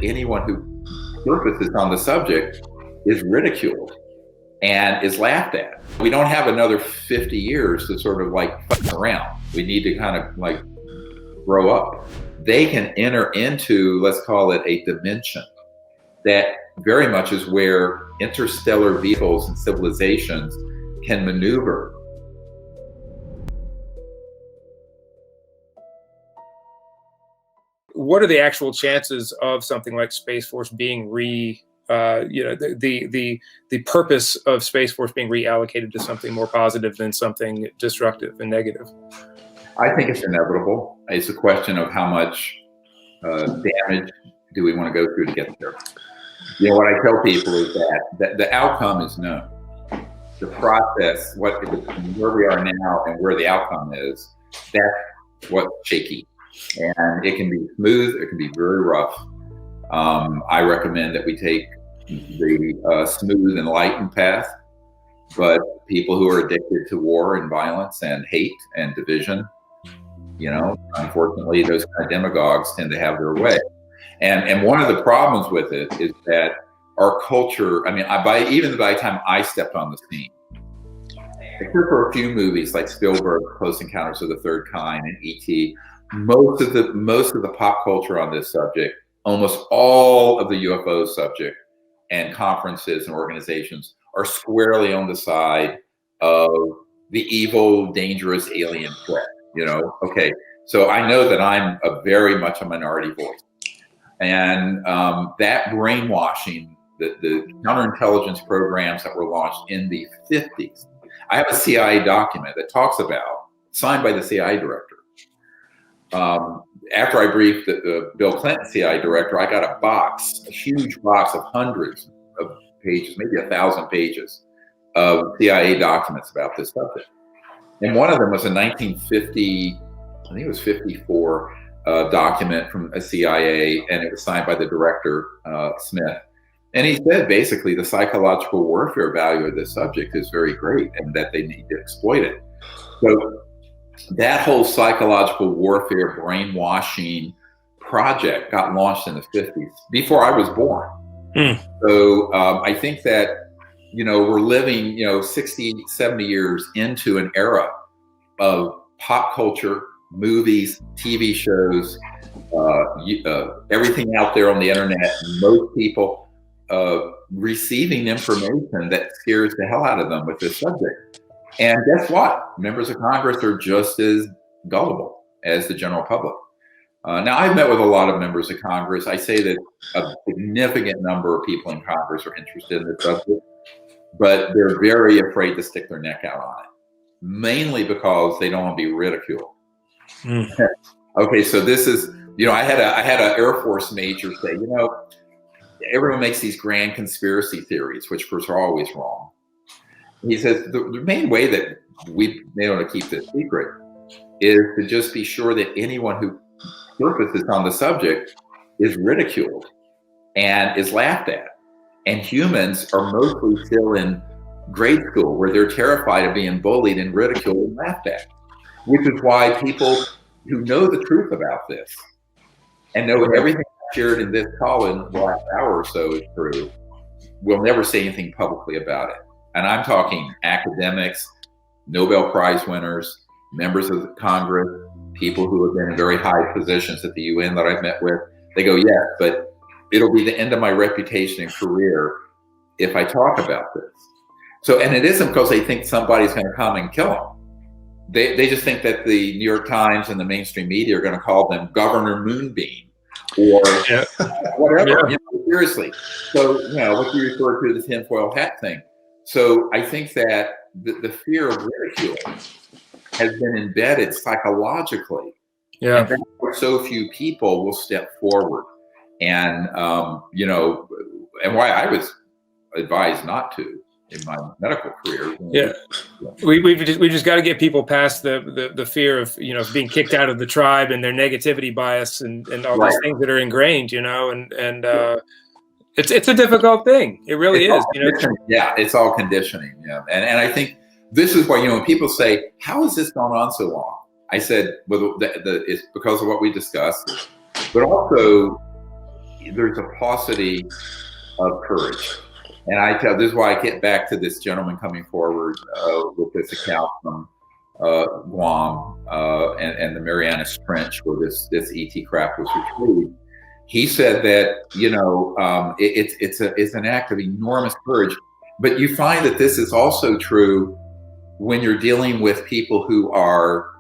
anyone who surfaces on the subject is ridiculed and is laughed at. We don't have another 50 years to sort of like fuck around. We need to kind of like grow up. They can enter into, let's call it a dimension that very much is where interstellar vehicles and civilizations can maneuver. What are the actual chances of something like Space Force being the purpose of Space Force being reallocated to something more positive than something destructive and negative? I think it's inevitable. It's a question of how much damage do we want to go through to get there. You know, what I tell people is that the outcome is known. The process, where we are now and where the outcome is, that's what's shaky. And it can be smooth, it can be very rough. I recommend that we take the smooth and lightened path, but people who are addicted to war and violence and hate and division, you know, unfortunately, those kind of demagogues tend to have their way. And one of the problems with it is that our culture, I mean, even by the time I stepped on the scene, except for a few movies like Spielberg, Close Encounters of the Third Kind, and E.T., most of the pop culture on this subject, almost all of the UFO subject and conferences and organizations are squarely on the side of the evil, dangerous alien threat. You know, okay, so I know that I'm very much a minority voice, and that brainwashing, the counterintelligence programs that were launched in the 50s. I have a CIA document that talks about, signed by the CIA director. After I briefed the Bill Clinton CIA director, I got a huge box of hundreds of pages, maybe 1,000 pages of CIA documents about this subject. And one of them was a 1950, I think it was 54 document from a CIA, and it was signed by the director, Smith. And he said basically the psychological warfare value of this subject is very great and that they need to exploit it. So that whole psychological warfare brainwashing project got launched in the 50s, before I was born. So I think that, you know, we're living, 60, 70 years into an era of pop culture, movies, TV shows, everything out there on the internet, most people receiving information that scares the hell out of them with this subject. And guess what? Members of Congress are just as gullible as the general public. Now, I've met with a lot of members of Congress. I say that a significant number of people in Congress are interested in this subject, but they're very afraid to stick their neck out on it, mainly because they don't want to be ridiculed. Okay, so this is, I had an Air Force major say, everyone makes these grand conspiracy theories, which of course are always wrong. He says the main way that we've been able to keep this secret is to just be sure that anyone who surfaces on the subject is ridiculed and is laughed at. And humans are mostly still in grade school where they're terrified of being bullied and ridiculed and laughed at, which is why people who know the truth about this and know everything shared in this call in the last hour or so is true will never say anything publicly about it. And I'm talking academics, Nobel Prize winners, members of Congress, people who have been in very high positions at the UN that I've met with. They go, yes, but it'll be the end of my reputation and career if I talk about this. So, and it isn't because they think somebody's going to come and kill them. They just think that the New York Times and the mainstream media are going to call them Governor Moonbeam or whatever. Yeah. Seriously. So, what you refer to the tinfoil hat thing. So I think that the fear of ridicule has been embedded psychologically. Yeah. And that's why so few people will step forward. And, and why I was advised not to in my medical career. Yeah. We just got to get people past the fear of, being kicked out of the tribe and their negativity bias and all those things that are ingrained, It's a difficult thing. It really is. Yeah, it's all conditioning. Yeah, and I think this is why when people say, "How has this gone on so long?" I said, "Well, it's because of what we discussed, but also there's a paucity of courage. And this is why I get back to this gentleman coming forward with this account from Guam and the Marianas Trench where this ET craft was retrieved. He said that, it's an act of enormous courage, but you find that this is also true when you're dealing with people who are,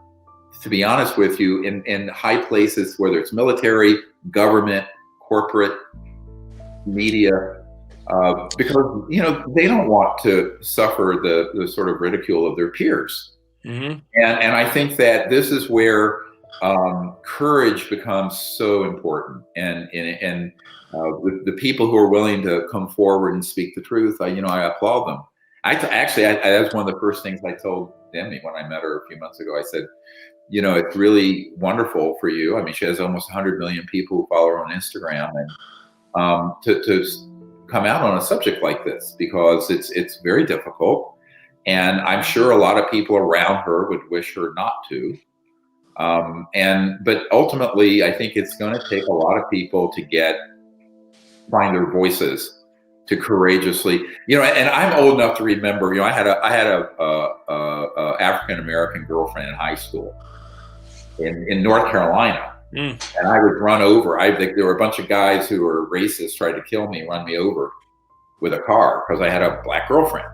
to be honest with you, in high places, whether it's military, government, corporate, media, because they don't want to suffer the sort of ridicule of their peers. Mm-hmm. And I think that this is where courage becomes so important, and the people who are willing to come forward and speak the truth, I applaud them. That was one of the first things I told Demi when I met her a few months ago. I said, it's really wonderful for you. I mean, she has almost 100 million people who follow her on Instagram, and to come out on a subject like this, because it's very difficult, and I'm sure a lot of people around her would wish her not to. But ultimately, I think it's going to take a lot of people to find their voices, to courageously, and I'm old enough to remember, I had a African American girlfriend in high school in North Carolina. And I would run over. I think there were a bunch of guys who were racist, tried to kill me, run me over with a car because I had a black girlfriend.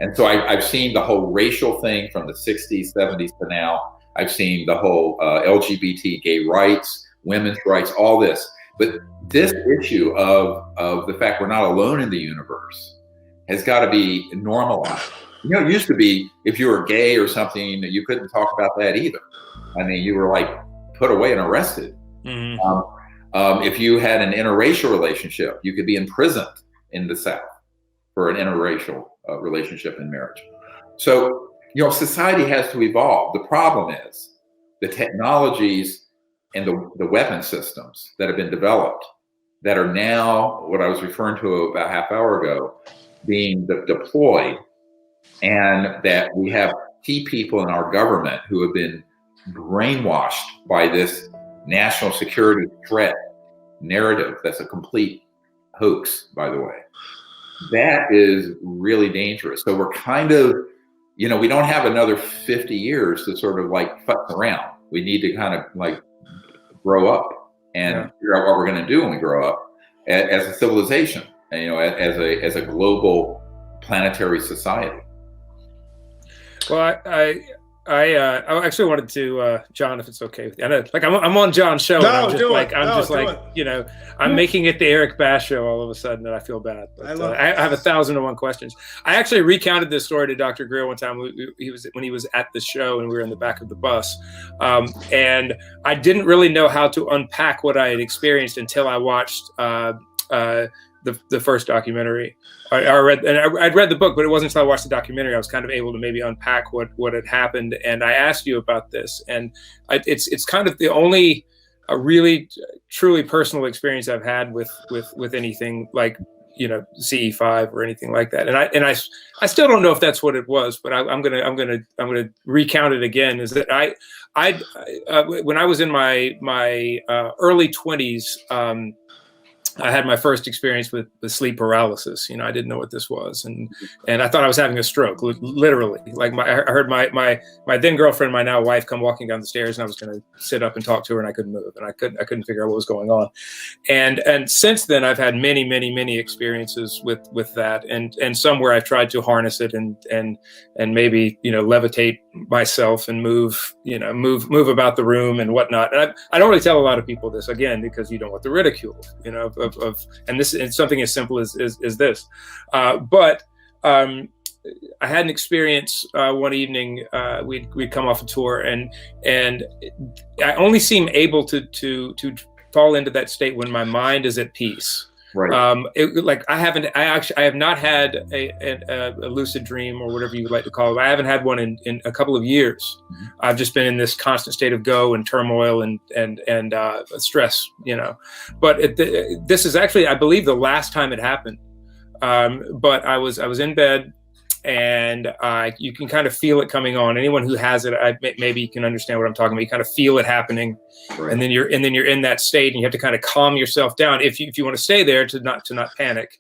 And so I've seen the whole racial thing from the 60s, 70s to now. I've seen the whole LGBT, gay rights, women's rights, all this. But this issue of the fact we're not alone in the universe has got to be normalized. It used to be if you were gay or something, you couldn't talk about that either. I mean, you were like put away and arrested. Mm-hmm. If you had an interracial relationship, you could be imprisoned in the South for an interracial relationship and marriage. So, society has to evolve. The problem is the technologies and the weapon systems that have been developed that are now, what I was referring to about a half hour ago, being deployed, and that we have key people in our government who have been brainwashed by this national security threat narrative that's a complete hoax, by the way. That is really dangerous. So we're kind of, we don't have another 50 years to sort of like futz around. We need to kind of like grow up and figure out what we're going to do when we grow up as a civilization, and, as a global planetary society. Well, I actually wanted to, John, if it's okay with you. I know, I'm on John's show. No, and I'm making it the Eric Bass show all of a sudden, and I feel bad. But, I have 1,001 questions. I actually recounted this story to Dr. Greer one time. When he was at the show, and we were in the back of the bus, and I didn't really know how to unpack what I had experienced until I watched the first documentary. I'd read the book, but it wasn't until I watched the documentary I was kind of able to maybe unpack what had happened. And I asked you about this, and it's kind of the only really truly personal experience I've had with anything like CE5 or anything like that. And I still don't know if that's what it was, but I'm gonna recount it again. Is that I when I was in my early 20s. I had my first experience with sleep paralysis. I didn't know what this was, and I thought I was having a stroke, literally. Like I heard my then girlfriend, my now wife, come walking down the stairs, and I was going to sit up and talk to her, and I couldn't move, and I couldn't figure out what was going on. And since then, I've had many experiences with that, and some where I've tried to harness it and maybe levitate myself and move about the room and whatnot. And I don't really tell a lot of people this, again, because you don't want the ridicule, and this is something as simple as this. But I had an experience one evening. We'd come off a tour, and I only seem able to fall into that state when my mind is at peace. Right. I have not had a lucid dream, or whatever you would like to call it. I haven't had one in a couple of years. Mm-hmm. I've just been in this constant state of go and turmoil and stress, But this is actually, I believe, the last time it happened. But I was in bed, and you can kind of feel it coming on. Anyone who has it, maybe you can understand what I'm talking about. You kind of feel it happening, right. and then you're in that state, and you have to kind of calm yourself down if you want to stay there to not panic.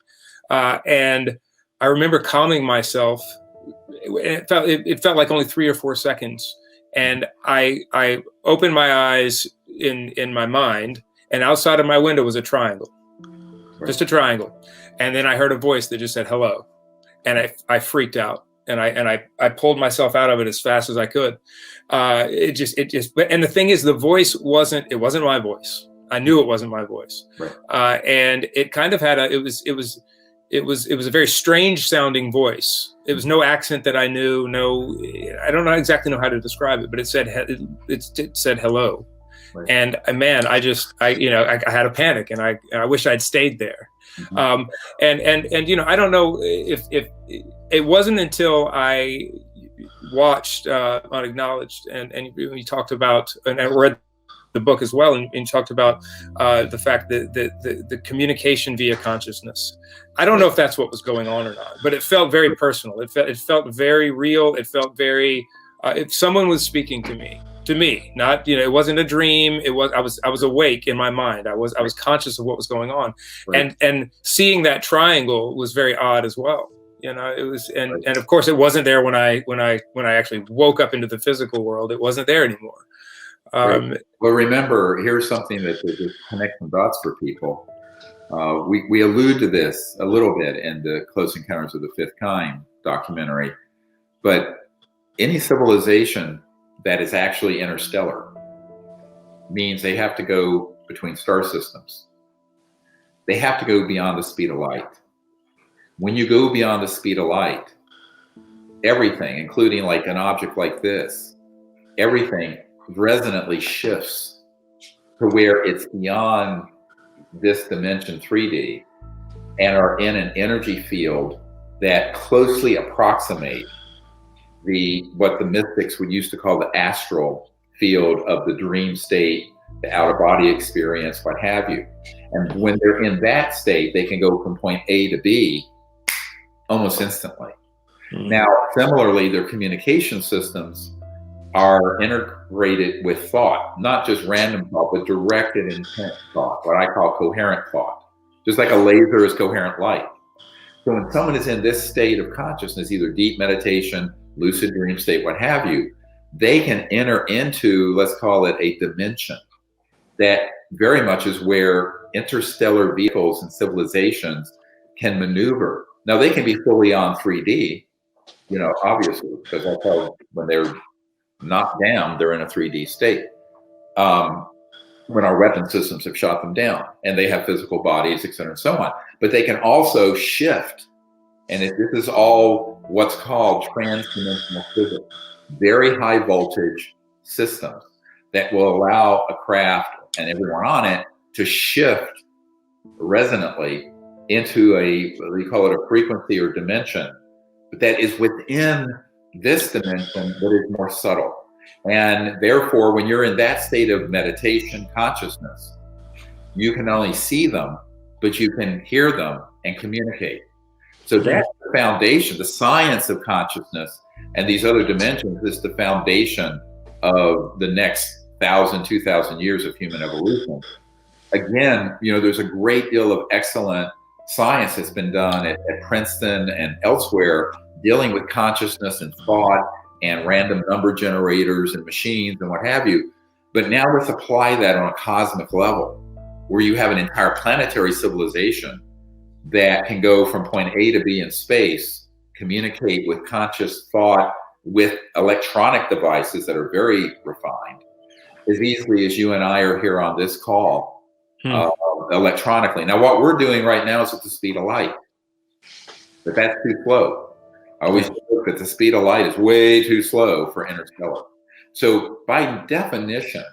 And I remember calming myself. It felt like only 3 or 4 seconds, and I opened my eyes in my mind, and outside of my window was a triangle, right. Just a triangle, and then I heard a voice that just said hello. And I freaked out, and I pulled myself out of it as fast as I could. And the thing is, the voice wasn't my voice. I knew it wasn't my voice. Right. And it kind of had it was a very strange sounding voice. It was no accent that I knew. No, I don't exactly know how to describe it, but it said hello. Right. And man, I had a panic, and I wish I'd stayed there. Mm-hmm. And I don't know if it wasn't until I watched Unacknowledged and you talked about, and I read the book as well, and you talked about the fact that the communication via consciousness. I don't know if that's what was going on or not, but it felt very personal. It felt very real. It felt very if someone was speaking to me, not, it wasn't a dream. It was, I was awake in my mind. I was conscious of what was going on. Right. And seeing that triangle was very odd as well. It was, and of course it wasn't there when I actually woke up into the physical world. It wasn't there anymore. Right. Well, remember, here's something that to connect some dots for people. We allude to this a little bit in the Close Encounters of the Fifth Kind documentary, but any civilization that is actually interstellar means they have to go between star systems. They have to go beyond the speed of light. When you go beyond the speed of light, everything, including like an object like this, everything resonantly shifts to where it's beyond this dimension 3D and are in an energy field that closely approximate what the mystics would used to call the astral field of the dream state, the out-of-body experience, what have you. And when they're in that state, they can go from point A to B almost instantly. Mm-hmm. Now, similarly, their communication systems are integrated with thought, not just random thought, but directed intent thought, what I call coherent thought. Just like a laser is coherent light. So when someone is in this state of consciousness, either deep meditation, lucid dream state, what have you, they can enter into, let's call it a dimension that very much is where interstellar vehicles and civilizations can maneuver. Now they can be fully on 3D, obviously, because that's how when they're knocked down, they're in a 3D state. When our weapon systems have shot them down and they have physical bodies, et cetera, and so on. But they can also shift. And this is all what's called transdimensional physics, very high voltage systems that will allow a craft and everyone on it to shift resonantly into we call it a frequency or dimension, but that is within this dimension that is more subtle. And therefore, when you're in that state of meditation consciousness, you can not only see them, but you can hear them and communicate. So that's the foundation, the science of consciousness and these other dimensions is the foundation of the next 1,000, 2,000 years of human evolution. Again, there's a great deal of excellent science that's been done at Princeton and elsewhere dealing with consciousness and thought and random number generators and machines and what have you. But now let's apply that on a cosmic level where you have an entire planetary civilization that can go from point A to B in space, communicate with conscious thought with electronic devices that are very refined, as easily as you and I are here on this call electronically. Now, what we're doing right now is at the speed of light, but that's too slow. I always look that the speed of light is way too slow for interstellar. So by definition,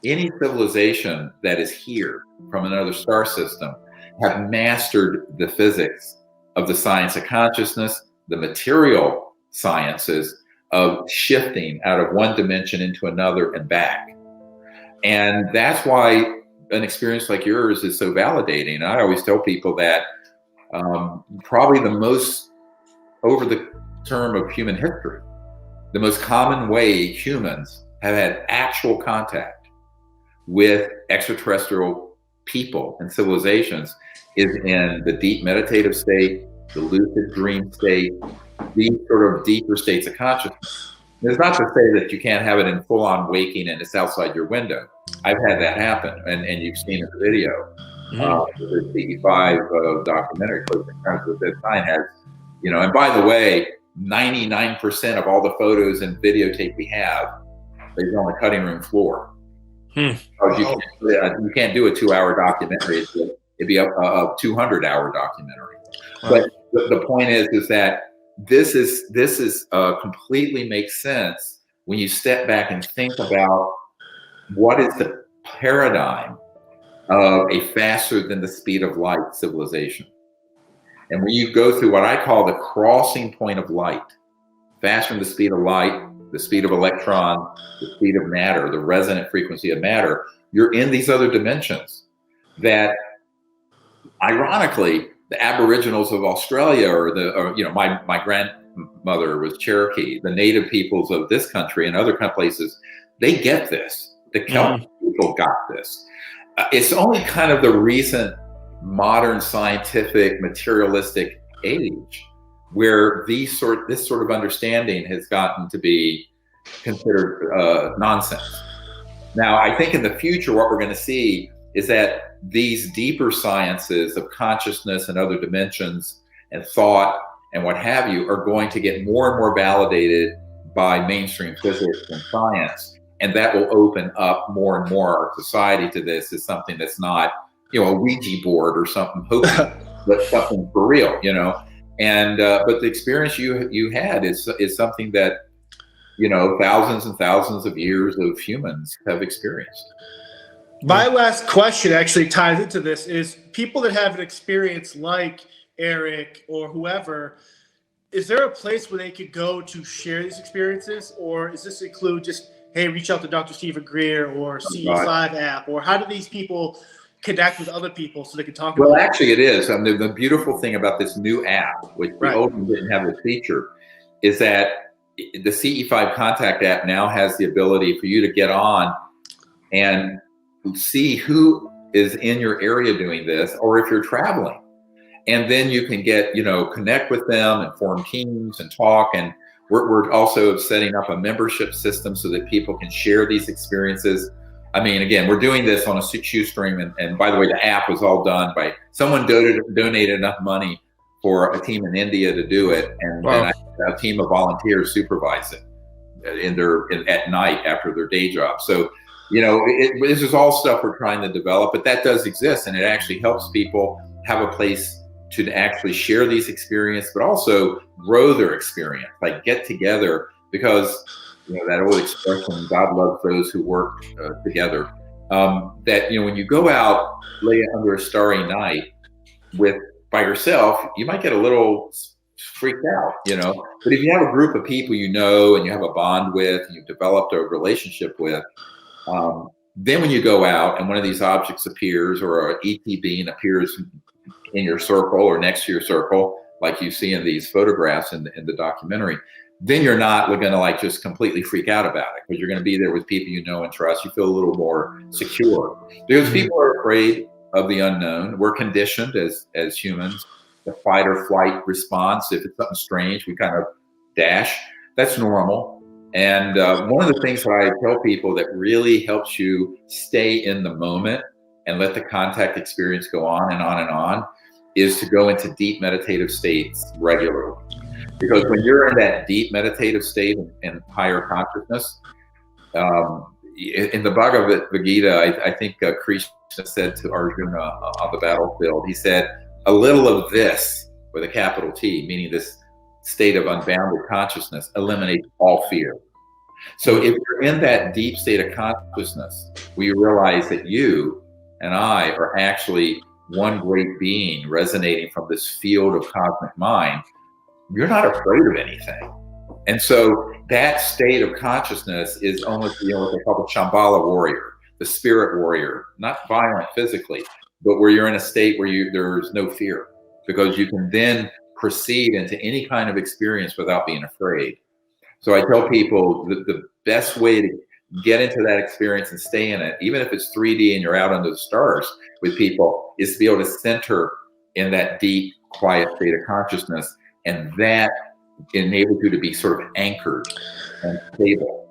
any civilization that is here from another star system have mastered the physics of the science of consciousness, the material sciences of shifting out of one dimension into another and back. And that's why an experience like yours is so validating. I always tell people that probably the most over the term of human history. The most common way humans have had actual contact with extraterrestrial people and civilizations is in the deep meditative state, the lucid dream state, these sort of deeper states of consciousness. It's not to say that you can't have it in full-on waking and it's outside your window. I've had that happen, and you've seen in the video. The CE5 documentary, Close Encounters with This Kind, has, you know, and by the way, 99% of all the photos and videotape we have is on the cutting room floor. You can't do a 2-hour documentary. It'd be a 200-hour documentary. But the point is that this completely makes sense when you step back and think about what is the paradigm of a faster than the speed of light civilization. And when you go through what I call the crossing point of light, faster than the speed of light, the speed of electron, the speed of matter, the resonant frequency of matter, you're in these other dimensions that, ironically, the Aboriginals of Australia, my grandmother was Cherokee, the native peoples of this country and other places, they get this. The Celtic people got this. It's only kind of the recent modern scientific materialistic age where this sort of understanding has gotten to be considered nonsense. Now, I think in the future, what we're going to see is that these deeper sciences of consciousness and other dimensions and thought and what have you are going to get more and more validated by mainstream physics and science. And that will open up more and more our society to this as something that's not, a Ouija board or something hokey, but something for real, And but the experience you had is something that, thousands and thousands of years of humans have experienced. My last question actually ties into this: is people that have an experience like Eric or whoever, is there a place where they could go to share these experiences, or does this include just, hey, reach out to Dr. Stephen Greer or CE5 app, or how do these people connect with other people so they can talk about it? Well, actually it is. The beautiful thing about this new app, which the old one didn't have the feature, is that the CE5 Contact app now has the ability for you to get on and see who is in your area doing this, or if you're traveling. And then you can get, connect with them and form teams and talk. And we're also setting up a membership system so that people can share these experiences. I mean, again, we're doing this on a shoestring. And by the way, the app was all done by someone donated enough money for a team in India to do it. And a team of volunteers supervise it at night after their day job. So, this is all stuff we're trying to develop, but that does exist. And it actually helps people have a place to actually share these experiences, but also grow their experience, like get together, because that old expression, God loves those who work together. That when you go out, lay under a starry night by yourself, you might get a little freaked out, But if you have a group of people and you have a bond with, and you've developed a relationship with, then when you go out and one of these objects appears, or an ET being appears in your circle or next to your circle, like you see in these photographs in the documentary, then you're not going to just completely freak out about it, because you're going to be there with people you know and trust. You feel a little more secure, because people are afraid of the unknown. We're conditioned as humans, the fight or flight response. If it's something strange, we kind of dash. That's normal. And one of the things that I tell people that really helps you stay in the moment and let the contact experience go on and on and on is to go into deep meditative states regularly. Because when you're in that deep meditative state and higher consciousness, in the Bhagavad Gita, I think Krishna said to Arjuna on the battlefield, he said, a little of this, with a capital T, meaning this state of unbounded consciousness, eliminates all fear. So if you're in that deep state of consciousness, where you realize that you and I are actually one great being resonating from this field of cosmic mind, you're not afraid of anything. And so that state of consciousness is almost what they call the Shambhala warrior, the spirit warrior, not violent physically, but where you're in a state where there's no fear, because you can then proceed into any kind of experience without being afraid. So I tell people that the best way to get into that experience and stay in it, even if it's 3D and you're out under the stars with people, is to be able to center in that deep, quiet state of consciousness. And that enables you to be sort of anchored and stable.